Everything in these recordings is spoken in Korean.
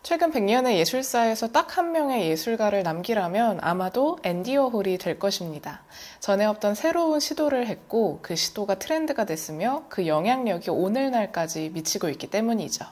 최근 100년의 예술사에서 딱 한 명의 예술가를 남기라면 아마도 앤디 워홀이 될 것입니다. 전에 없던 새로운 시도를 했고 그 시도가 트렌드가 됐으며 그 영향력이 오늘날까지 미치고 있기 때문이죠.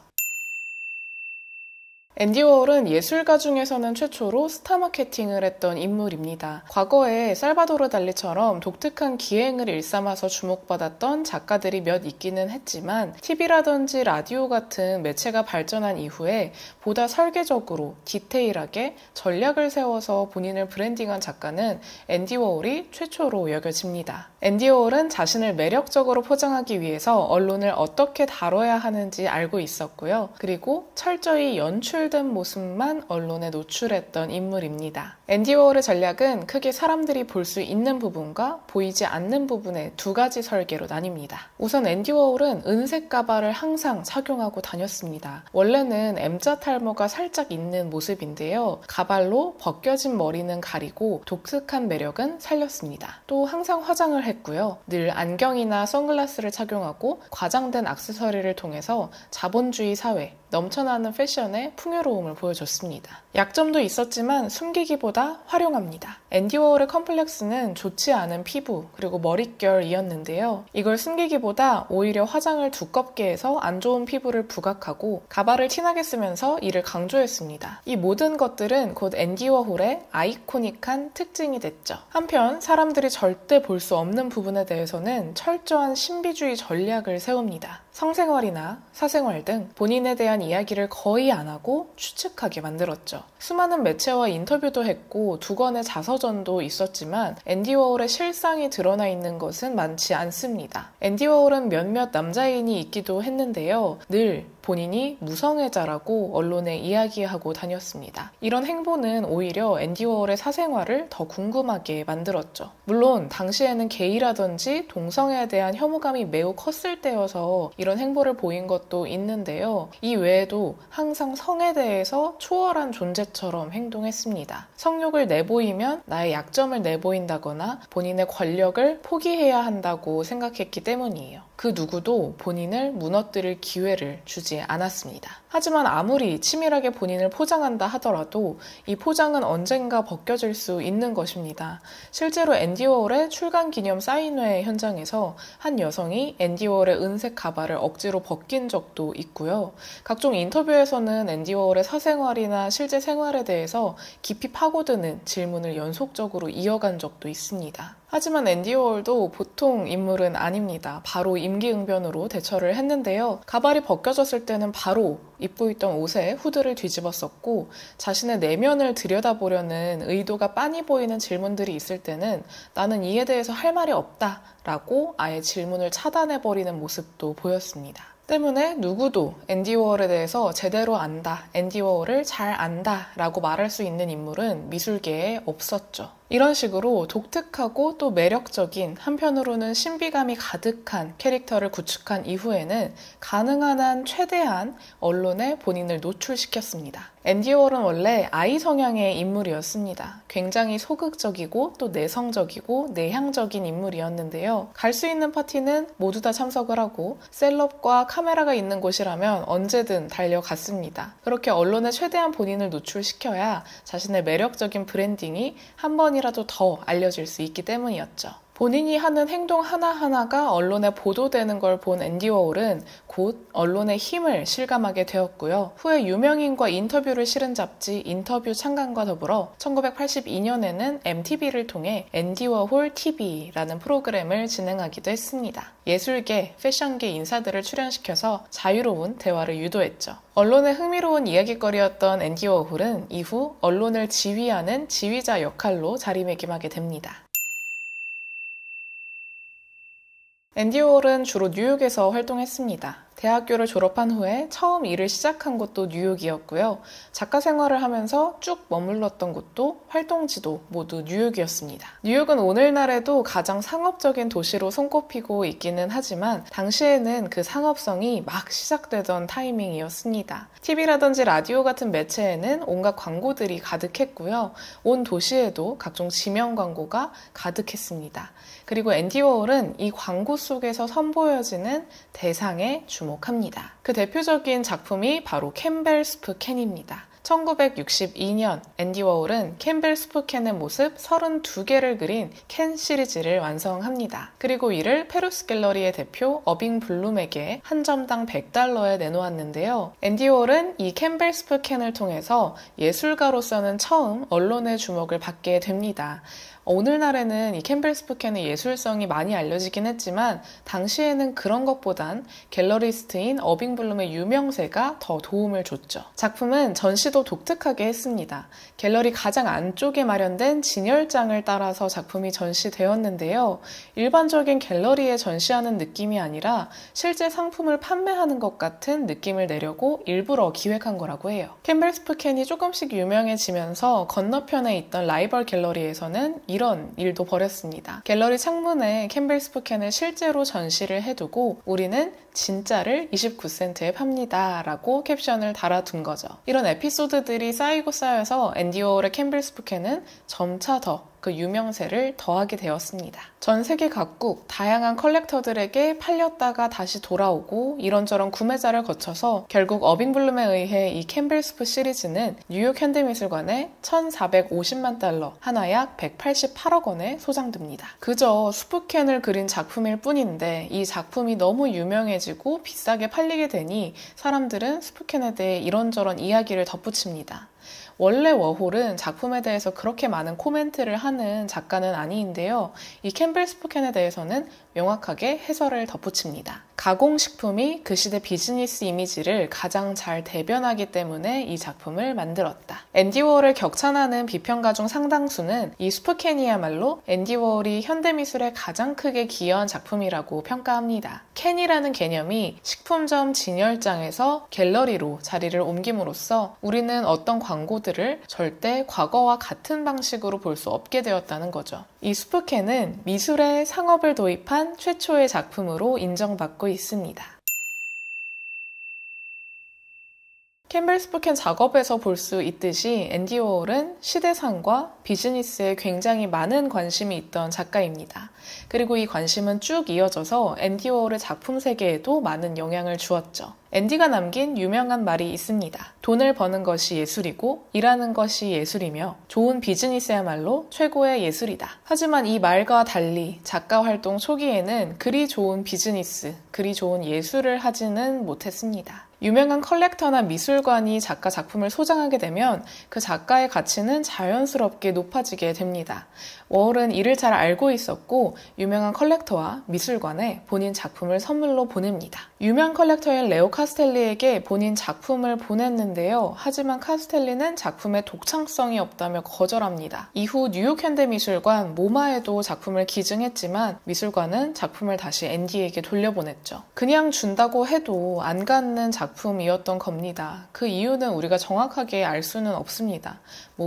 앤디 워홀은 예술가 중에서는 최초로 스타 마케팅을 했던 인물입니다. 과거에 살바도르 달리처럼 독특한 기행을 일삼아서 주목받았던 작가들이 몇 있기는 했지만 TV라든지 라디오 같은 매체가 발전한 이후에 보다 설계적으로 디테일하게 전략을 세워서 본인을 브랜딩한 작가는 앤디 워홀이 최초로 여겨집니다. 앤디 워홀은 자신을 매력적으로 포장하기 위해서 언론을 어떻게 다뤄야 하는지 알고 있었고요. 그리고 철저히 연출된 모습만 언론에 노출했던 인물입니다. 앤디 워홀의 전략은 크게 사람들이 볼 수 있는 부분과 보이지 않는 부분의 두 가지 설계로 나뉩니다. 우선 앤디 워홀은 은색 가발을 항상 착용하고 다녔습니다. 원래는 M자 탈모가 살짝 있는 모습인데요. 가발로 벗겨진 머리는 가리고 독특한 매력은 살렸습니다. 또 항상 화장을 했고요. 늘 안경이나 선글라스를 착용하고 과장된 액세서리를 통해서 자본주의 사회, 넘쳐나는 패션의 풍요로움을 보여줬습니다. 약점도 있었지만 숨기기보다 활용합니다. 앤디 워홀의 컴플렉스는 좋지 않은 피부 그리고 머릿결이었는데요. 이걸 숨기기보다 오히려 화장을 두껍게 해서 안 좋은 피부를 부각하고 가발을 티나게 쓰면서 이를 강조했습니다. 이 모든 것들은 곧 앤디 워홀의 아이코닉한 특징이 됐죠. 한편 사람들이 절대 볼 수 없는 부분에 대해서는 철저한 신비주의 전략을 세웁니다. 성생활이나 사생활 등 본인에 대한 이야기를 거의 안 하고 추측하게 만들었죠. 수많은 매체와 인터뷰도 했고 2권의 자서전도 있었지만 앤디 워홀의 실상이 드러나 있는 것은 많지 않습니다. 앤디 워홀은 몇몇 남자인이 있기도 했는데요. 늘 본인이 무성애자라고 언론에 이야기하고 다녔습니다. 이런 행보는 오히려 앤디 워홀의 사생활을 더 궁금하게 만들었죠. 물론 당시에는 게이라든지 동성애에 대한 혐오감이 매우 컸을 때여서 이런 행보를 보인 것도 있는데요. 이 외에도 항상 성에 대해서 초월한 존재처럼 행동했습니다. 성욕을 내보이면 나의 약점을 내보인다거나 본인의 권력을 포기해야 한다고 생각했기 때문이에요. 그 누구도 본인을 무너뜨릴 기회를 주지 않았습니다. 하지만 아무리 치밀하게 본인을 포장한다 하더라도 이 포장은 언젠가 벗겨질 수 있는 것입니다. 실제로 앤디 워홀의 출간 기념 사인회 현장에서 한 여성이 앤디 워홀의 은색 가발을 억지로 벗긴 적도 있고요. 각종 인터뷰에서는 앤디 워홀의 사생활이나 실제 생활에 대해서 깊이 파고드는 질문을 연속적으로 이어간 적도 있습니다. 하지만 앤디 워홀도 보통 인물은 아닙니다. 바로 임기응변으로 대처를 했는데요. 가발이 벗겨졌을 때는 바로 입고 있던 옷에 후드를 뒤집었었고 자신의 내면을 들여다보려는 의도가 빤히 보이는 질문들이 있을 때는 나는 이에 대해서 할 말이 없다 라고 아예 질문을 차단해버리는 모습도 보였습니다. 때문에 누구도 앤디 워홀에 대해서 제대로 안다, 앤디 워홀을 잘 안다 라고 말할 수 있는 인물은 미술계에 없었죠. 이런 식으로 독특하고 또 매력적인 한편으로는 신비감이 가득한 캐릭터를 구축한 이후에는 가능한 한 최대한 언론에 본인을 노출시켰습니다. 앤디 워홀은 원래 I 성향의 인물이었습니다. 굉장히 소극적이고 또 내성적이고 내향적인 인물이었는데요. 갈 수 있는 파티는 모두 다 참석을 하고 셀럽과 카메라가 있는 곳이라면 언제든 달려갔습니다. 그렇게 언론에 최대한 본인을 노출시켜야 자신의 매력적인 브랜딩이 한 번이라도 더 알려질 수 있기 때문이었죠. 본인이 하는 행동 하나하나가 언론에 보도되는 걸 본 앤디 워홀은 곧 언론의 힘을 실감하게 되었고요. 후에 유명인과 인터뷰를 실은 잡지 인터뷰 창간과 더불어 1982년에는 MTV를 통해 앤디 워홀 TV라는 프로그램을 진행하기도 했습니다. 예술계, 패션계 인사들을 출연시켜서 자유로운 대화를 유도했죠. 언론의 흥미로운 이야기거리였던 앤디 워홀은 이후 언론을 지휘하는 지휘자 역할로 자리매김하게 됩니다. 앤디 워홀은 주로 뉴욕에서 활동했습니다. 대학교를 졸업한 후에 처음 일을 시작한 곳도 뉴욕이었고요. 작가 생활을 하면서 쭉 머물렀던 곳도 활동지도 모두 뉴욕이었습니다. 뉴욕은 오늘날에도 가장 상업적인 도시로 손꼽히고 있기는 하지만 당시에는 그 상업성이 막 시작되던 타이밍이었습니다. TV라든지 라디오 같은 매체에는 온갖 광고들이 가득했고요. 온 도시에도 각종 지명 광고가 가득했습니다. 그리고 앤디 워홀은 이 광고 속에서 선보여지는 대상에 주목했습니다. 주목합니다. 그 대표적인 작품이 바로 캠벨 스프캔입니다. 1962년 앤디 워홀은 캠벨 스프캔의 모습 32개를 그린 캔 시리즈를 완성합니다. 그리고 이를 페루스 갤러리의 대표 어빙 블룸에게 한 점당 $100에 내놓았는데요. 앤디 워홀은 이 캠벨 스프캔을 통해서 예술가로서는 처음 언론의 주목을 받게 됩니다. 오늘날에는 이 캠벨 스프캔의 예술성이 많이 알려지긴 했지만 당시에는 그런 것보단 갤러리스트인 어빙 블룸의 유명세가 더 도움을 줬죠. 작품은 전시도 독특하게 했습니다. 갤러리 가장 안쪽에 마련된 진열장을 따라서 작품이 전시되었는데요. 일반적인 갤러리에 전시하는 느낌이 아니라 실제 상품을 판매하는 것 같은 느낌을 내려고 일부러 기획한 거라고 해요. 캠벨 스프캔이 조금씩 유명해지면서 건너편에 있던 라이벌 갤러리에서는 이런 일도 벌였습니다. 갤러리 창문에 캠벨 스프캔을 실제로 전시를 해두고 우리는 진짜를 29센트에 팝니다 라고 캡션을 달아둔 거죠. 이런 에피소드들이 쌓이고 쌓여서 앤디 워홀의 캠벨 스프캔은 점차 더 그 유명세를 더하게 되었습니다. 전 세계 각국 다양한 컬렉터들에게 팔렸다가 다시 돌아오고 이런저런 구매자를 거쳐서 결국 어빙 블룸에 의해 이 캠벨 스프 시리즈는 뉴욕 현대미술관에 $1,450만, 하나 약 188억 원에 소장됩니다. 그저 스프캔을 그린 작품일 뿐인데 이 작품이 너무 유명해지고 비싸게 팔리게 되니 사람들은 스프캔에 대해 이런저런 이야기를 덧붙입니다. 원래 워홀은 작품에 대해서 그렇게 많은 코멘트를 하는 작가는 아닌데요. 이 캠벨 스프캔에 대해서는 명확하게 해설을 덧붙입니다. 가공식품이 그 시대 비즈니스 이미지를 가장 잘 대변하기 때문에 이 작품을 만들었다. 앤디 워홀을 격찬하는 비평가 중 상당수는 이 스프캔이야말로 앤디 워홀이 현대미술에 가장 크게 기여한 작품이라고 평가합니다. 캔이라는 개념이 식품점 진열장에서 갤러리로 자리를 옮김으로써 우리는 어떤 광고들을 절대 과거와 같은 방식으로 볼 수 없게 되었다는 거죠. 이 스프캔은 미술에 상업을 도입한 최초의 작품으로 인정받고 있습니다. 캠벨 스프캔 작업에서 볼 수 있듯이 앤디 워홀은 시대상과 비즈니스에 굉장히 많은 관심이 있던 작가입니다. 그리고 이 관심은 쭉 이어져서 앤디 워홀의 작품 세계에도 많은 영향을 주었죠. 앤디가 남긴 유명한 말이 있습니다. 돈을 버는 것이 예술이고 일하는 것이 예술이며 좋은 비즈니스야말로 최고의 예술이다. 하지만 이 말과 달리 작가 활동 초기에는 그리 좋은 비즈니스, 그리 좋은 예술을 하지는 못했습니다. 유명한 컬렉터나 미술관이 작가 작품을 소장하게 되면 그 작가의 가치는 자연스럽게 높아지게 됩니다. 워홀은 이를 잘 알고 있었고 유명한 컬렉터와 미술관에 본인 작품을 선물로 보냅니다. 유명 컬렉터인 레오 카스텔리에게 본인 작품을 보냈는데요. 하지만 카스텔리는 작품에 독창성이 없다며 거절합니다. 이후 뉴욕 현대미술관 모마에도 작품을 기증했지만 미술관은 작품을 다시 앤디에게 돌려보냈죠. 그냥 준다고 해도 안 갖는 작품이었던 겁니다. 그 이유는 우리가 정확하게 알 수는 없습니다.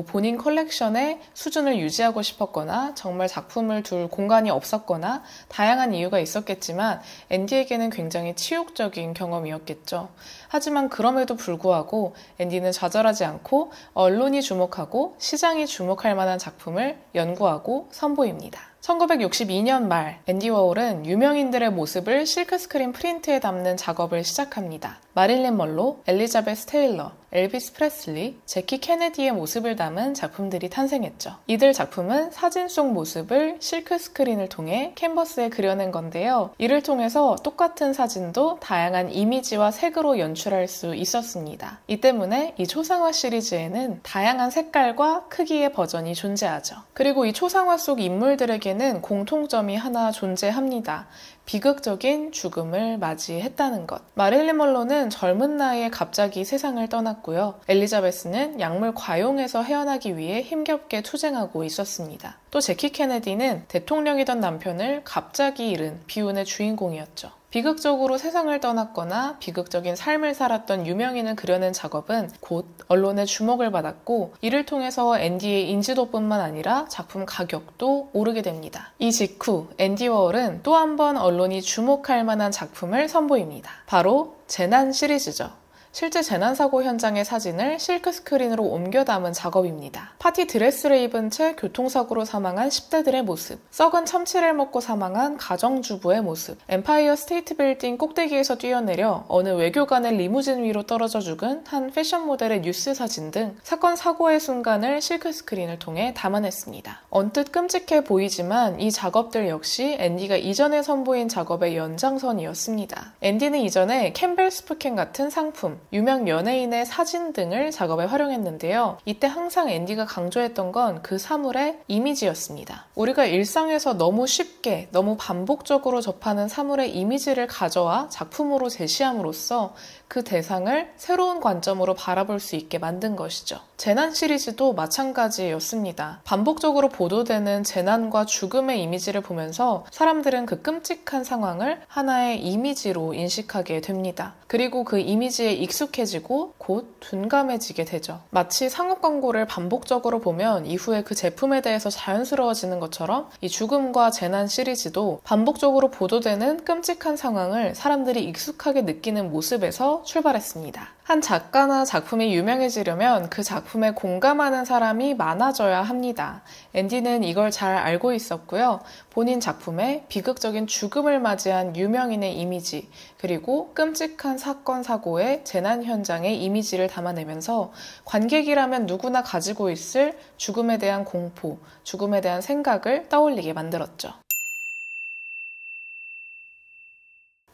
본인 컬렉션의 수준을 유지하고 싶었거나 정말 작품을 둘 공간이 없었거나 다양한 이유가 있었겠지만 앤디에게는 굉장히 치욕적인 경험이었겠죠. 하지만 그럼에도 불구하고 앤디는 좌절하지 않고 언론이 주목하고 시장이 주목할 만한 작품을 연구하고 선보입니다. 1962년 말 앤디 워홀은 유명인들의 모습을 실크스크린 프린트에 담는 작업을 시작합니다. 마릴린 먼로, 엘리자베스 테일러, 엘비스 프레슬리, 제키 케네디의 모습을 담은 작품들이 탄생했죠. 이들 작품은 사진 속 모습을 실크스크린을 통해 캔버스에 그려낸 건데요. 이를 통해서 똑같은 사진도 다양한 이미지와 색으로 연출할 수 있었습니다. 이 때문에 이 초상화 시리즈에는 다양한 색깔과 크기의 버전이 존재하죠. 그리고 이 초상화 속 인물들에게는 공통점이 하나 존재합니다. 비극적인 죽음을 맞이했다는 것. 마릴린 먼로는 젊은 나이에 갑자기 세상을 떠났고요. 엘리자베스는 약물 과용에서 헤어나기 위해 힘겹게 투쟁하고 있었습니다. 또 제키 케네디는 대통령이던 남편을 갑자기 잃은 비운의 주인공이었죠. 비극적으로 세상을 떠났거나 비극적인 삶을 살았던 유명인을 그려낸 작업은 곧 언론의 주목을 받았고 이를 통해서 앤디의 인지도뿐만 아니라 작품 가격도 오르게 됩니다. 이 직후 앤디 워홀은 또 한 번 언론이 주목할 만한 작품을 선보입니다. 바로 재난 시리즈죠. 실제 재난사고 현장의 사진을 실크 스크린으로 옮겨 담은 작업입니다. 파티 드레스를 입은 채 교통사고로 사망한 10대들의 모습, 썩은 참치를 먹고 사망한 가정주부의 모습, 엠파이어 스테이트 빌딩 꼭대기에서 뛰어내려 어느 외교관의 리무진 위로 떨어져 죽은 한 패션 모델의 뉴스 사진 등 사건 사고의 순간을 실크 스크린을 통해 담아냈습니다. 언뜻 끔찍해 보이지만 이 작업들 역시 앤디가 이전에 선보인 작업의 연장선이었습니다. 앤디는 이전에 캠벨 스프캔 같은 상품, 유명 연예인의 사진 등을 작업에 활용했는데요. 이때 항상 앤디가 강조했던 건 그 사물의 이미지였습니다. 우리가 일상에서 너무 쉽게, 너무 반복적으로 접하는 사물의 이미지를 가져와 작품으로 제시함으로써 그 대상을 새로운 관점으로 바라볼 수 있게 만든 것이죠. 재난 시리즈도 마찬가지였습니다. 반복적으로 보도되는 재난과 죽음의 이미지를 보면서 사람들은 그 끔찍한 상황을 하나의 이미지로 인식하게 됩니다. 그리고 그 이미지에 익숙해지고 곧 둔감해지게 되죠. 마치 상업 광고를 반복적으로 보면 이후에 그 제품에 대해서 자연스러워지는 것처럼 이 죽음과 재난 시리즈도 반복적으로 보도되는 끔찍한 상황을 사람들이 익숙하게 느끼는 모습에서 출발했습니다. 한 작가나 작품이 유명해지려면 그 작품에 공감하는 사람이 많아져야 합니다. 앤디는 이걸 잘 알고 있었고요. 본인 작품에 비극적인 죽음을 맞이한 유명인의 이미지, 그리고 끔찍한 사건, 사고의 재난 현장의 이미지를 담아내면서 관객이라면 누구나 가지고 있을 죽음에 대한 공포, 죽음에 대한 생각을 떠올리게 만들었죠.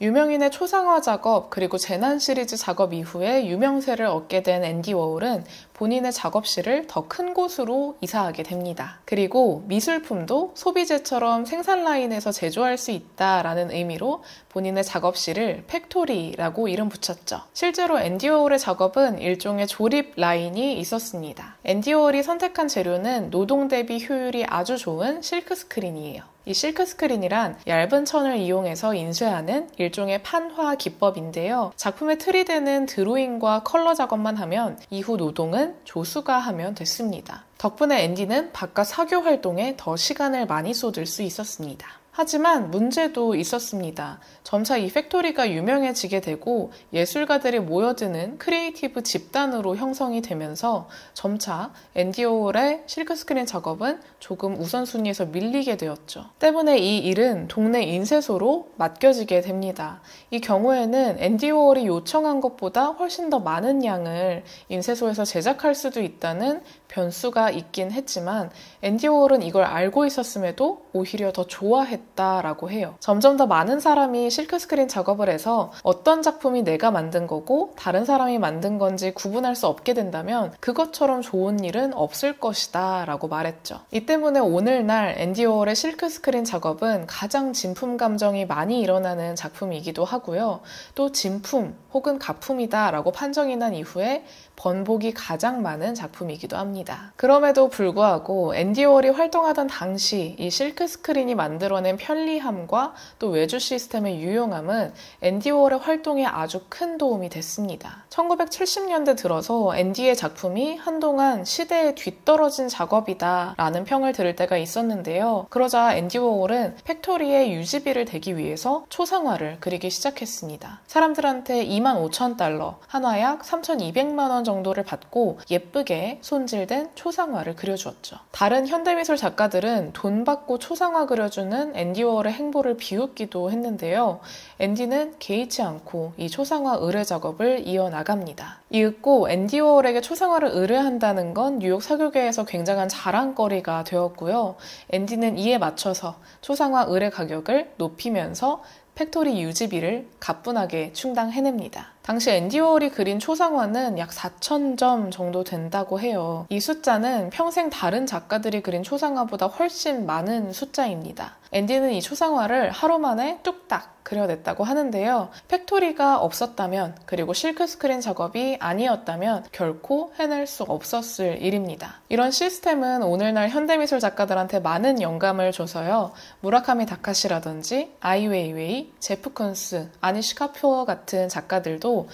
유명인의 초상화 작업 그리고 재난 시리즈 작업 이후에 유명세를 얻게 된 앤디 워홀은 본인의 작업실을 더 큰 곳으로 이사하게 됩니다. 그리고 미술품도 소비재처럼 생산 라인에서 제조할 수 있다라는 의미로 본인의 작업실을 팩토리라고 이름 붙였죠. 실제로 앤디 워홀의 작업은 일종의 조립 라인이 있었습니다. 앤디 워홀이 선택한 재료는 노동 대비 효율이 아주 좋은 실크 스크린이에요. 이 실크 스크린이란 얇은 천을 이용해서 인쇄하는 일종의 판화 기법인데요. 작품에 틀이 되는 드로잉과 컬러 작업만 하면 이후 노동은 조수가 하면 됐습니다. 덕분에 앤디는 바깥 사교 활동에 더 시간을 많이 쏟을 수 있었습니다. 하지만 문제도 있었습니다. 점차 이 팩토리가 유명해지게 되고 예술가들이 모여드는 크리에이티브 집단으로 형성이 되면서 점차 앤디 워홀의 실크스크린 작업은 조금 우선순위에서 밀리게 되었죠. 때문에 이 일은 동네 인쇄소로 맡겨지게 됩니다. 이 경우에는 앤디 워홀이 요청한 것보다 훨씬 더 많은 양을 인쇄소에서 제작할 수도 있다는 변수가 있긴 했지만 앤디 워홀은 이걸 알고 있었음에도 오히려 더 좋아했다라고 해요. 점점 더 많은 사람이 실크 스크린 작업을 해서 어떤 작품이 내가 만든 거고 다른 사람이 만든 건지 구분할 수 없게 된다면 그것처럼 좋은 일은 없을 것이다 라고 말했죠. 이 때문에 오늘날 앤디 워홀의 실크 스크린 작업은 가장 진품 감정이 많이 일어나는 작품이기도 하고요. 또 진품 혹은 가품이다 라고 판정이 난 이후에 번복이 가장 많은 작품이기도 합니다. 그럼에도 불구하고 앤디 워홀이 활동하던 당시 이 실크 스크린이 만들어낸 편리함과 또 외주 시스템의 유용함은 앤디 워홀의 활동에 아주 큰 도움이 됐습니다. 1970년대 들어서 앤디의 작품이 한동안 시대에 뒤떨어진 작업이다 라는 평을 들을 때가 있었는데요. 그러자 앤디 워홀은 팩토리의 유지비를 대기 위해서 초상화를 그리기 시작했습니다. 사람들한테 25,000달러, 한화 약 3,200만 원 정도를 받고 예쁘게 손질된 초상화를 그려주었죠. 다른 현대미술 작가들은 돈 받고 초상화 그려주는 앤디 워홀의 행보를 비웃기도 했는데요. 앤디는 개의치 않고 이 초상화 의뢰 작업을 이어나갑니다. 이윽고 앤디 워홀에게 초상화를 의뢰한다는 건 뉴욕 사교계에서 굉장한 자랑거리가 되었고요. 앤디는 이에 맞춰서 초상화 의뢰 가격을 높이면서 팩토리 유지비를 가뿐하게 충당해냅니다. 당시 앤디 워홀이 그린 초상화는 약 4,000점 정도 된다고 해요. 이 숫자는 평생 다른 작가들이 그린 초상화보다 훨씬 많은 숫자입니다. 앤디는 이 초상화를 하루 만에 뚝딱 그려냈다고 하는데요. 팩토리가 없었다면 그리고 실크 스크린 작업이 아니었다면 결코 해낼 수 없었을 일입니다. 이런 시스템은 오늘날 현대미술 작가들한테 많은 영감을 줘서요. 무라카미 다카시라든지 아이 웨이웨이, 제프 쿤스, 아니시 카푸어 같은 작가들도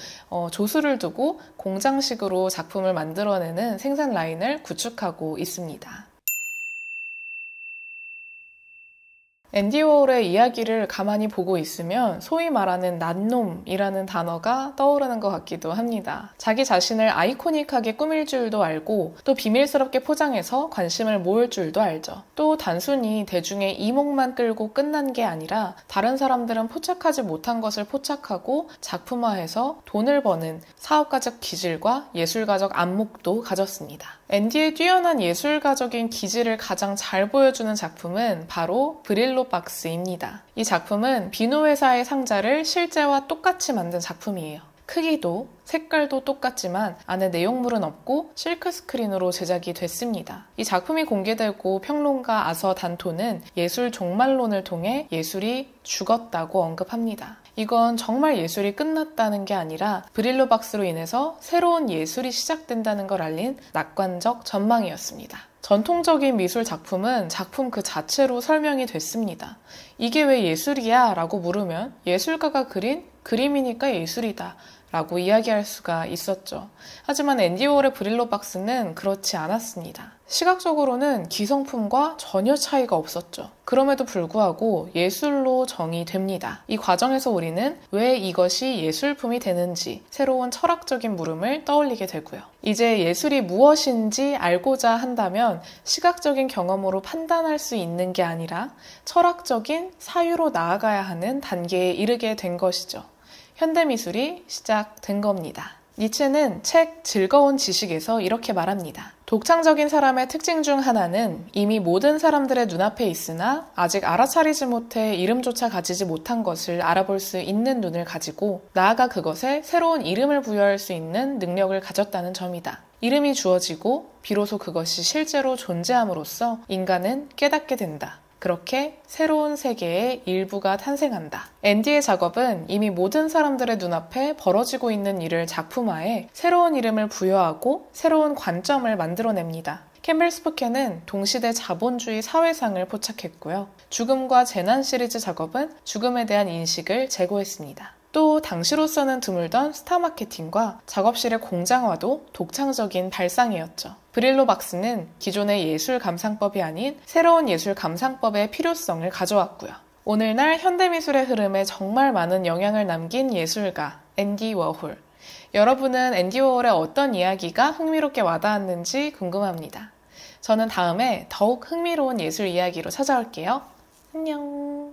조수를 두고 공장식으로 작품을 만들어내는 생산 라인을 구축하고 있습니다. 앤디 워홀의 이야기를 가만히 보고 있으면 소위 말하는 난놈이라는 단어가 떠오르는 것 같기도 합니다. 자기 자신을 아이코닉하게 꾸밀 줄도 알고 또 비밀스럽게 포장해서 관심을 모을 줄도 알죠. 또 단순히 대중의 이목만 끌고 끝난 게 아니라 다른 사람들은 포착하지 못한 것을 포착하고 작품화해서 돈을 버는 사업가적 기질과 예술가적 안목도 가졌습니다. 앤디의 뛰어난 예술가적인 기질을 가장 잘 보여주는 작품은 바로 브릴로 박스입니다. 이 작품은 비누 회사의 상자를 실제와 똑같이 만든 작품이에요. 크기도 색깔도 똑같지만 안에 내용물은 없고 실크 스크린으로 제작이 됐습니다. 이 작품이 공개되고 평론가 아서 단토는 예술 종말론을 통해 예술이 죽었다고 언급합니다. 이건 정말 예술이 끝났다는 게 아니라 브릴로 박스로 인해서 새로운 예술이 시작된다는 걸 알린 낙관적 전망이었습니다. 전통적인 미술 작품은 작품 그 자체로 설명이 됐습니다. 이게 왜 예술이야? 라고 물으면 예술가가 그린 그림이니까 예술이다 라고 이야기할 수가 있었죠. 하지만 앤디 워홀의 브릴로 박스는 그렇지 않았습니다. 시각적으로는 기성품과 전혀 차이가 없었죠. 그럼에도 불구하고 예술로 정의됩니다. 이 과정에서 우리는 왜 이것이 예술품이 되는지 새로운 철학적인 물음을 떠올리게 되고요. 이제 예술이 무엇인지 알고자 한다면 시각적인 경험으로 판단할 수 있는 게 아니라 철학적인 사유로 나아가야 하는 단계에 이르게 된 것이죠. 현대미술이 시작된 겁니다. 니체는 책 즐거운 지식에서 이렇게 말합니다. 독창적인 사람의 특징 중 하나는 이미 모든 사람들의 눈앞에 있으나 아직 알아차리지 못해 이름조차 가지지 못한 것을 알아볼 수 있는 눈을 가지고 나아가 그것에 새로운 이름을 부여할 수 있는 능력을 가졌다는 점이다. 이름이 주어지고 비로소 그것이 실제로 존재함으로써 인간은 깨닫게 된다. 그렇게 새로운 세계의 일부가 탄생한다. 앤디의 작업은 이미 모든 사람들의 눈앞에 벌어지고 있는 일을 작품화해 새로운 이름을 부여하고 새로운 관점을 만들어냅니다. 캠벨 스푸케는 동시대 자본주의 사회상을 포착했고요. 죽음과 재난 시리즈 작업은 죽음에 대한 인식을 제고했습니다. 또 당시로서는 드물던 스타 마케팅과 작업실의 공장화도 독창적인 발상이었죠. 브릴로 박스는 기존의 예술 감상법이 아닌 새로운 예술 감상법의 필요성을 가져왔고요. 오늘날 현대미술의 흐름에 정말 많은 영향을 남긴 예술가 앤디 워홀. 여러분은 앤디 워홀의 어떤 이야기가 흥미롭게 와닿았는지 궁금합니다. 저는 다음에 더욱 흥미로운 예술 이야기로 찾아올게요. 안녕.